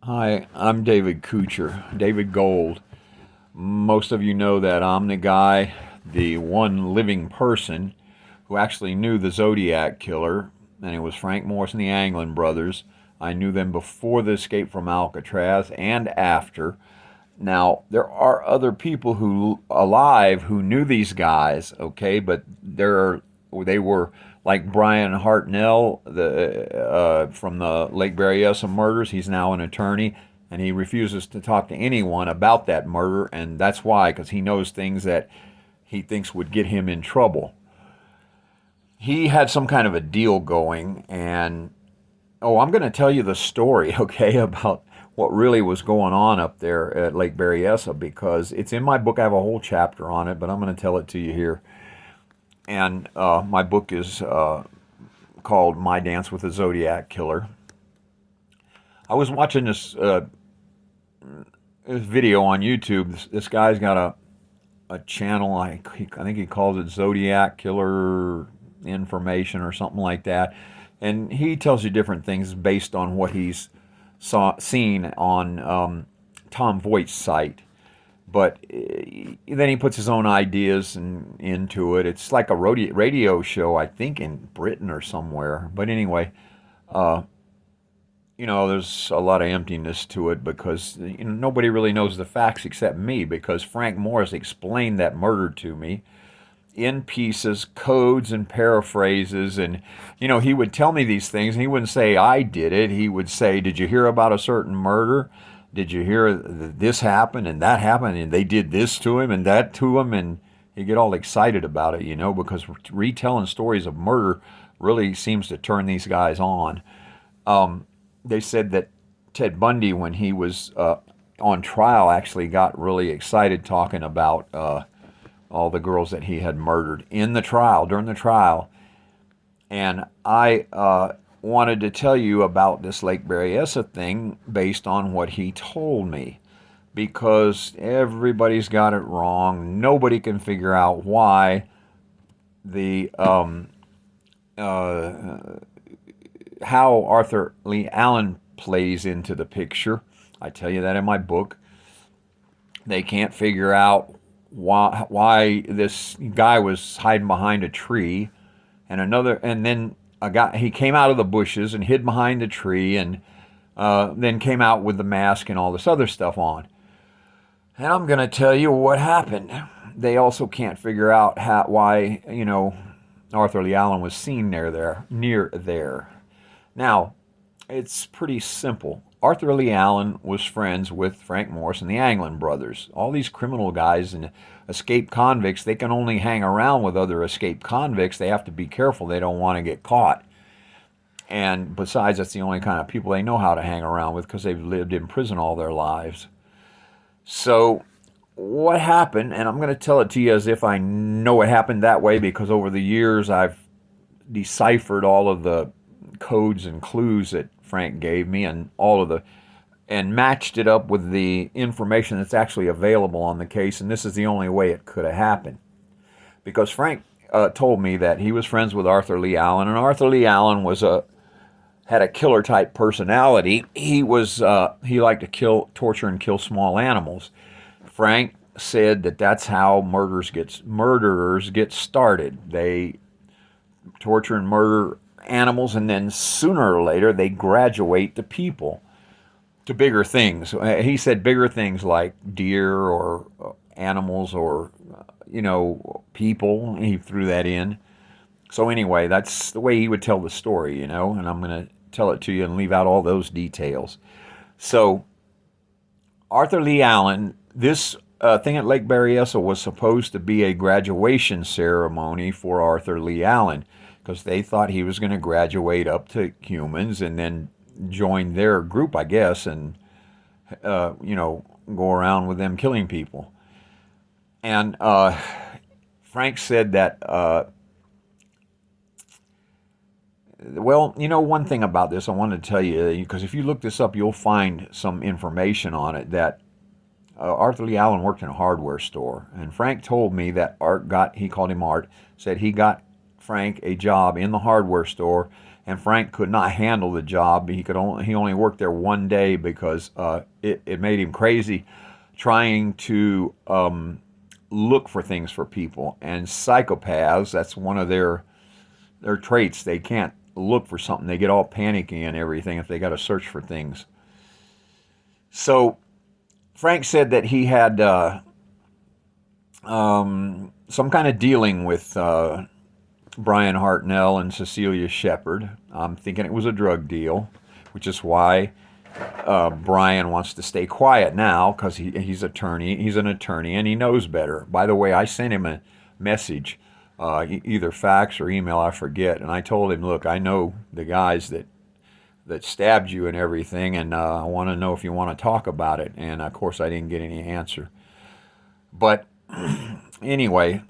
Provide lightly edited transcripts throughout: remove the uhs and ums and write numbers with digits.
Hi, I'm David Kuchar, David Gold. Most of you know that I'm the guy, the one living person who actually knew the Zodiac killer, and it was Frank Morris and the Anglin brothers. I knew them before the escape from Alcatraz and after. Now, there are other people who alive who knew these guys, okay, but they were like Brian Hartnell, from the Lake Berryessa murders. He's now an attorney, and he refuses to talk to anyone about that murder, and that's why, because he knows things that he thinks would get him in trouble. He had some kind of a deal going, and I'm going to tell you the story, okay, about what really was going on up there at Lake Berryessa because it's in my book. I have a whole chapter on it, but I'm going to tell it to you here. And my book is called My Dance with the Zodiac Killer. I was watching this video on YouTube. This guy's got a channel. I think he calls it Zodiac Killer Information or something like that. And he tells you different things based on what he's seen on Tom Voigt's site. But then he puts his own ideas into it. It's like a radio show, I think, in Britain or somewhere. But anyway, there's a lot of emptiness to it because nobody really knows the facts except me because Frank Morris explained that murder to me in pieces, codes, and paraphrases. And, he would tell me these things, and he wouldn't say, I did it. He would say, did you hear about a certain murder? Did you hear this happened and that happened, and they did this to him and that to him? And he'd get all excited about it, because retelling stories of murder really seems to turn these guys on. They said that Ted Bundy, when he was on trial, actually got really excited talking about all the girls that he had murdered during the trial. And I wanted to tell you about this Lake Berryessa thing based on what he told me, because everybody's got it wrong. Nobody can figure out why the how Arthur Lee Allen plays into the picture. I tell you that in my book. They can't figure out why this guy was hiding behind a tree, and then a guy, he came out of the bushes and hid behind the tree, and then came out with the mask and all this other stuff on. And I'm going to tell you what happened. They also can't figure out why Arthur Lee Allen was seen near there. Now, it's pretty simple. Arthur Lee Allen was friends with Frank Morris and the Anglin brothers. All these criminal guys and escaped convicts, they can only hang around with other escaped convicts. They have to be careful. They don't want to get caught. And besides, that's the only kind of people they know how to hang around with because they've lived in prison all their lives. So what happened, and I'm going to tell it to you as if I know it happened that way because over the years I've deciphered all of the codes and clues that Frank gave me and matched it up with the information that's actually available on the case, and this is the only way it could have happened. Because Frank told me that he was friends with Arthur Lee Allen, and Arthur Lee Allen had a killer type personality. He liked to torture and kill small animals. Frank said that's how murderers get started. They torture and murder animals, and then sooner or later they graduate to people, to bigger things. He said bigger things like deer or animals or people. He threw that in. So anyway, that's the way he would tell the story, and I'm going to tell it to you and leave out all those details. So Arthur Lee Allen, this thing at Lake Berryessa was supposed to be a graduation ceremony for Arthur Lee Allen, because they thought he was going to graduate up to humans and then join their group, I guess, and go around with them killing people. And Frank said that, one thing about this I wanted to tell you, because if you look this up, you'll find some information on it, that Arthur Lee Allen worked in a hardware store. And Frank told me that he called him Art, said he got Frank a job in the hardware store, and Frank could not handle the job. He only worked there one day because it made him crazy trying to look for things for people. And psychopaths, that's one of their traits. They can't look for something. They get all panicky and everything if they got to search for things. So Frank said that he had some kind of dealing with Brian Hartnell and Cecelia Shepard. I'm thinking it was a drug deal, which is why Brian wants to stay quiet now, because he's an attorney and he knows better. By the way, I sent him a message, either fax or email, I forget, and I told him, look, I know the guys that stabbed you and everything, and I want to know if you want to talk about it. And of course I didn't get any answer. But anyway,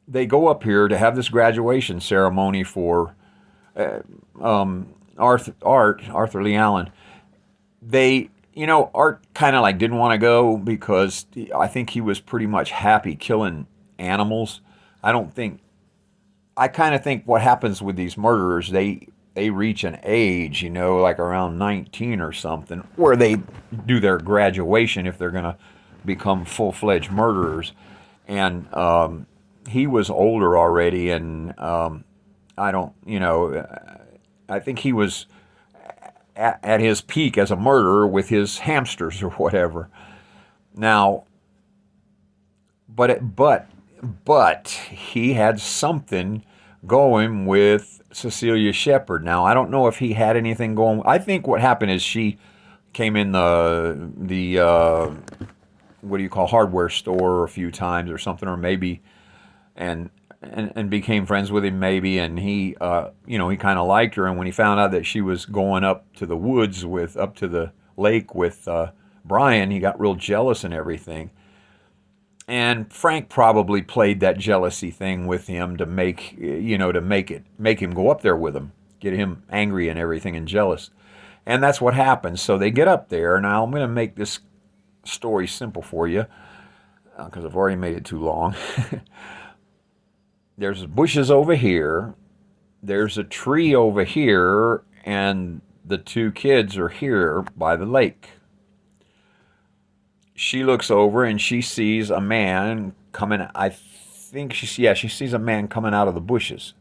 they go up here to have this graduation ceremony for Arthur Lee Allen. Art kind of like didn't want to go because I think he was pretty much happy killing animals. I kind of think what happens with these murderers, they reach an age, like around 19 or something, where they do their graduation if they're going to become full-fledged murderers. And he was older already, and I think he was at his peak as a murderer with his hamsters or whatever. Now, but he had something going with Cecelia Shepard. Now, I don't know if he had anything going. I think what happened is she came in the what do you call, hardware store a few times or something, or maybe, and became friends with him maybe, and he he kind of liked her. And when he found out that she was going up to the woods up to the lake with Brian, he got real jealous and everything. And Frank probably played that jealousy thing with him to make him go up there with him, get him angry and everything and jealous. And that's what happens. So they get up there. Now I'm going to make this story simple for you because I've already made it too long. There's bushes over here, there's a tree over here, and the two kids are here by the lake. She looks over and she sees a man coming. She sees a man coming out of the bushes.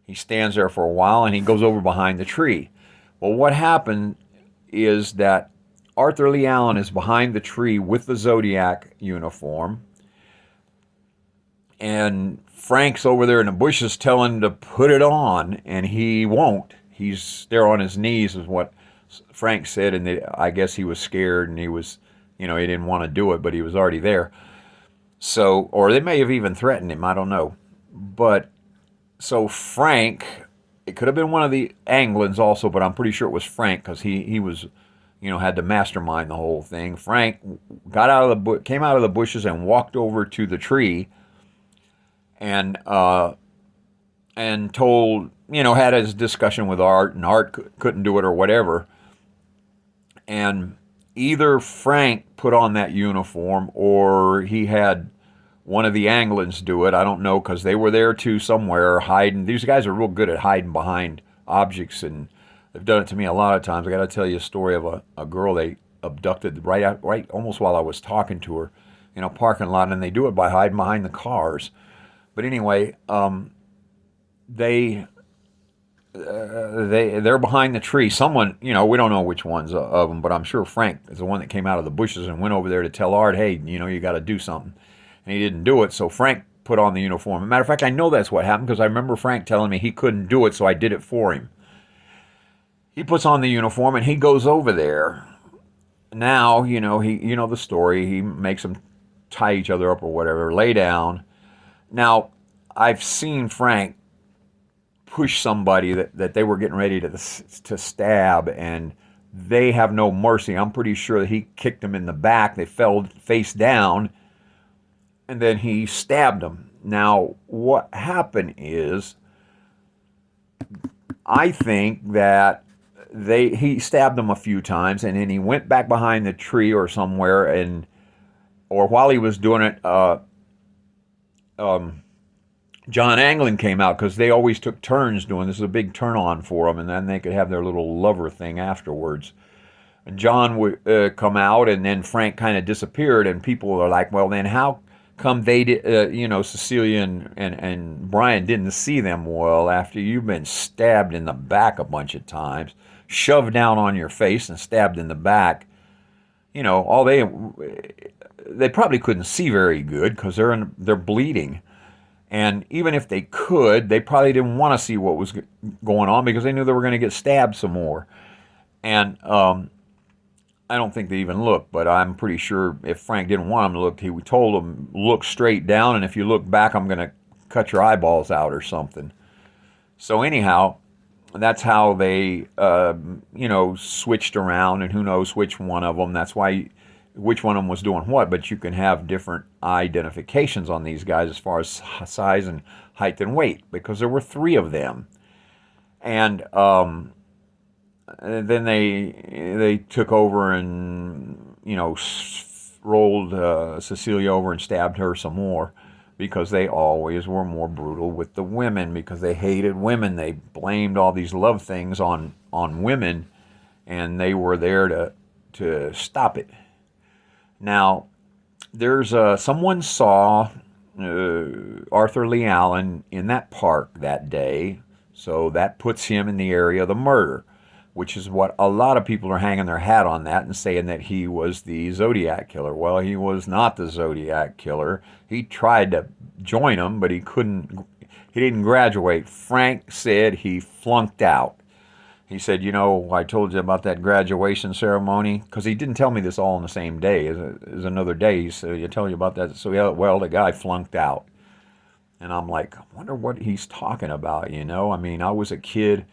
He stands there for a while and he goes over behind the tree. Well, what happened is that Arthur Lee Allen is behind the tree with the Zodiac uniform, and Frank's over there in the bushes telling him to put it on, and he won't. He's there on his knees, is what Frank said, and I guess he was scared, and he was, he didn't want to do it, but he was already there. So, or they may have even threatened him, I don't know. But, so Frank, it could have been one of the Anglins also, but I'm pretty sure it was Frank, because he was, had to mastermind the whole thing. Frank came out of the bushes and walked over to the tree, and told, had his discussion with Art, and Art couldn't do it or whatever. And either Frank put on that uniform or he had one of the Anglins do it. I don't know, because they were there too somewhere hiding. These guys are real good at hiding behind objects, and they've done it to me a lot of times. I got to tell you a story of a girl they abducted right almost while I was talking to her in a parking lot, and they do it by hiding behind the cars. But anyway, they're behind the tree. Someone, we don't know which ones of them, but I'm sure Frank is the one that came out of the bushes and went over there to tell Art, hey, you got to do something. And he didn't do it, so Frank put on the uniform. As a matter of fact, I know that's what happened because I remember Frank telling me he couldn't do it, so I did it for him. He puts on the uniform and he goes over there. Now, the story. He makes them tie each other up or whatever, lay down. Now, I've seen Frank push somebody that they were getting ready to stab, and they have no mercy. I'm pretty sure that he kicked them in the back. They fell face down, and then he stabbed them. Now, what happened is, I think that he stabbed them a few times, and then he went back behind the tree or somewhere, or while he was doing it, John Anglin came out because they always took turns doing this. Is a big turn on for them, and then they could have their little lover thing afterwards. And John would come out, and then Frank kind of disappeared, and people are like, well, then how come they did, Cecilia and Brian didn't see them? Well, after you've been stabbed in the back a bunch of times, shoved down on your face and stabbed in the back, all they probably couldn't see very good because they're bleeding. And even if they could, they probably didn't want to see what was going on because they knew they were going to get stabbed some more. And I don't think they even looked, but I'm pretty sure if Frank didn't want them to look, he told them, look straight down, and if you look back, I'm going to cut your eyeballs out or something. So anyhow, that's how they, switched around, and who knows which one of them. That's why which one of them was doing what, but you can have different identifications on these guys as far as size and height and weight, because there were three of them. And then they took over and, rolled Cecilia over and stabbed her some more, because they always were more brutal with the women, because they hated women. They blamed all these love things on women, and they were there to stop it. Now, there's someone saw Arthur Lee Allen in that park that day, so that puts him in the area of the murder, which is what a lot of people are hanging their hat on that and saying that he was the Zodiac killer. Well, he was not the Zodiac killer. He tried to join them, but he couldn't. He didn't graduate. Frank said he flunked out. He said, I told you about that graduation ceremony, because he didn't tell me this all on the same day as another day. He said, I tell you about that. So, the guy flunked out. And I'm like, I wonder what he's talking about, I mean, I was a kid.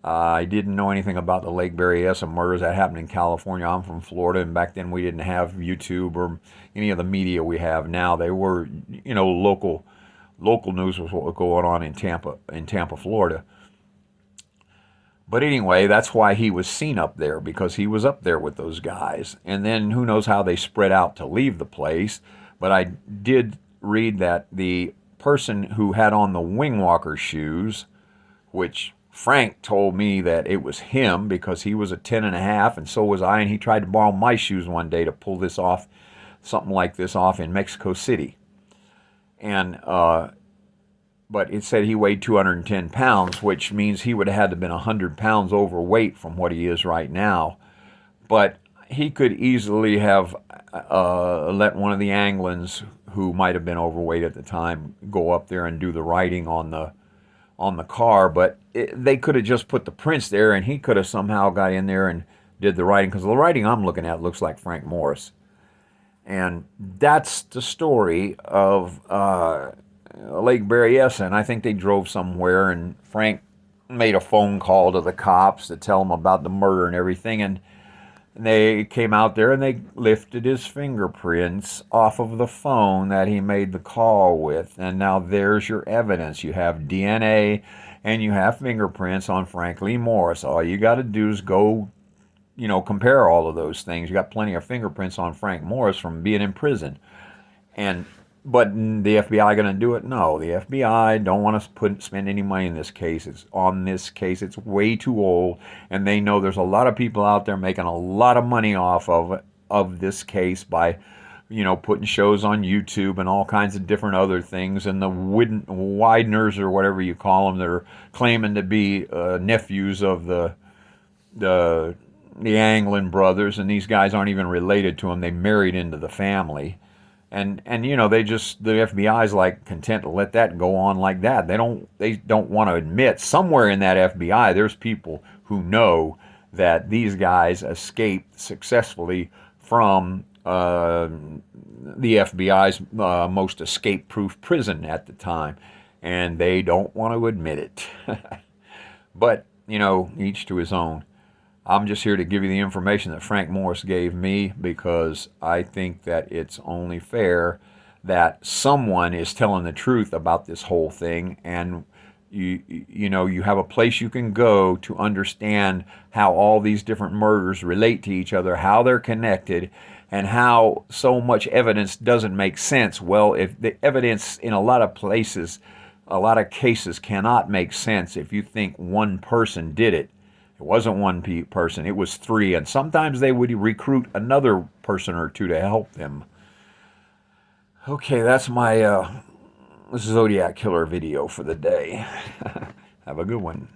I didn't know anything about the Lake Berryessa murders that happened in California. I'm from Florida, and back then we didn't have YouTube or any of the media we have now. They were, local news was what was going on in Tampa, Florida. But anyway, that's why he was seen up there, because he was up there with those guys. And then who knows how they spread out to leave the place. But I did read that the person who had on the wing walker shoes, which Frank told me that it was him because he was a 10 and a half, and so was I, and he tried to borrow my shoes one day to pull this off, something like this off in Mexico City. And but it said he weighed 210 pounds, which means he would have had to have been 100 pounds overweight from what he is right now. But he could easily have let one of the Anglins, who might have been overweight at the time, go up there and do the writing on the car. But they could have just put the prints there, and he could have somehow got in there and did the writing, because the writing I'm looking at looks like Frank Morris. And that's the story of Lake Berryessa, and I think they drove somewhere, and Frank made a phone call to the cops to tell them about the murder and everything, and they came out there and they lifted his fingerprints off of the phone that he made the call with, and now there's your evidence. You have DNA and you have fingerprints on Frank Lee Morris. All you got to do is go, compare all of those things. You got plenty of fingerprints on Frank Morris from being in prison. But the FBI going to do it? No, the FBI don't want to spend any money in this case. It's way too old, and they know there's a lot of people out there making a lot of money off of this case by, putting shows on YouTube and all kinds of different other things, and the Wideners or whatever you call them, they're claiming to be nephews of the Anglin brothers, and these guys aren't even related to them. They married into the family. And the FBI is like content to let that go on like that. They don't want to admit, somewhere in that FBI there's people who know that these guys escaped successfully from the FBI's most escape-proof prison at the time, and they don't want to admit it. But each to his own. I'm just here to give you the information that Frank Morris gave me, because I think that it's only fair that someone is telling the truth about this whole thing, and you have a place you can go to understand how all these different murders relate to each other, how they're connected, and how so much evidence doesn't make sense. Well, if the evidence in a lot of places a lot of cases cannot make sense if you think one person did it. It wasn't one person, it was three, and sometimes they would recruit another person or two to help them. Okay, that's my Zodiac Killer video for the day. Have a good one.